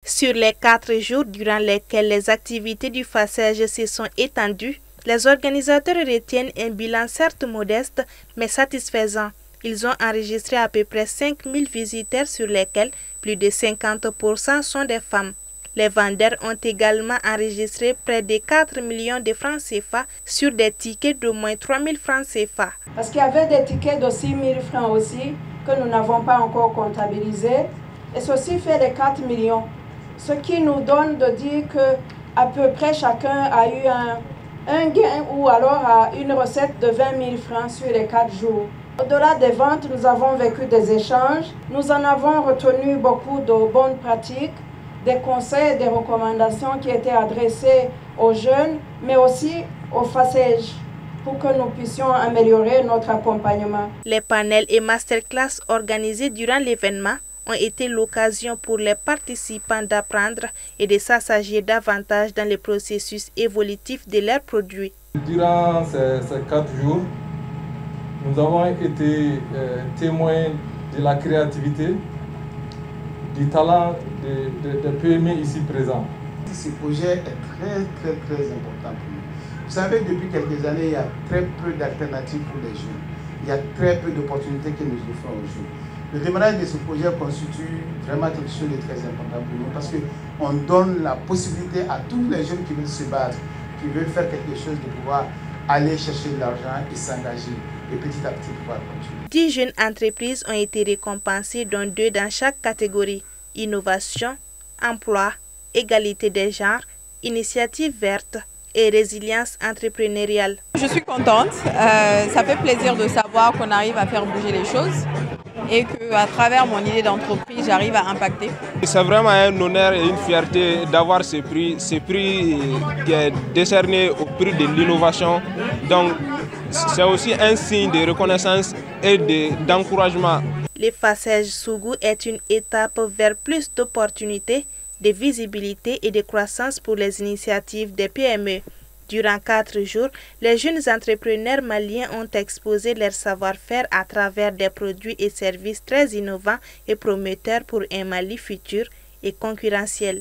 Sur les 4 jours durant lesquels les activités du FACEJ se sont étendues, les organisateurs retiennent un bilan certes modeste mais satisfaisant. Ils ont enregistré à peu près 5000 visiteurs sur lesquels plus de 50% sont des femmes. Les vendeurs ont également enregistré près de 4 millions de francs CFA sur des tickets d'au moins 3 000 francs CFA. Parce qu'il y avait des tickets de 6 000 francs aussi que nous n'avons pas encore comptabilisés. Et ceci fait les 4 millions. Ce qui nous donne de dire que à peu près chacun a eu un gain ou alors une recette de 20 000 francs sur les 4 jours. Au-delà des ventes, nous avons vécu des échanges. Nous en avons retenu beaucoup de bonnes pratiques, des conseils et des recommandations qui étaient adressés aux jeunes, mais aussi aux FACEJ, pour que nous puissions améliorer notre accompagnement. Les panels et masterclass organisés durant l'événement ont été l'occasion pour les participants d'apprendre et de s'assagir davantage dans le processus évolutif de leurs produits. Durant ces 4 jours, nous avons été témoins de la créativité, du talent des PME ici présents. Ce projet est très important pour nous. Vous savez, depuis quelques années, il y a très peu d'alternatives pour les jeunes. Il y a très peu d'opportunités que nous offrons aux jeunes. Le démarrage de ce projet constitue vraiment quelque chose de très important pour nous parce qu'on donne la possibilité à tous les jeunes qui veulent se battre, qui veulent faire quelque chose, de pouvoir aller chercher de l'argent et s'engager et petit à petit pouvoir continuer. 10 jeunes entreprises ont été récompensées, dont 2 dans chaque catégorie: innovation, emploi, égalité des genres, initiative verte et résilience entrepreneuriale. Je suis contente, ça fait plaisir de savoir qu'on arrive à faire bouger les choses et qu'à travers mon idée d'entreprise, j'arrive à impacter. C'est vraiment un honneur et une fierté d'avoir ce prix qui est décerné au prix de l'innovation. Donc c'est aussi un signe de reconnaissance et d'encouragement. Le FACEJ Sougou est une étape vers plus d'opportunités, de visibilité et de croissance pour les initiatives des PME. Durant 4 jours, les jeunes entrepreneurs maliens ont exposé leur savoir-faire à travers des produits et services très innovants et prometteurs pour un Mali futur et concurrentiel.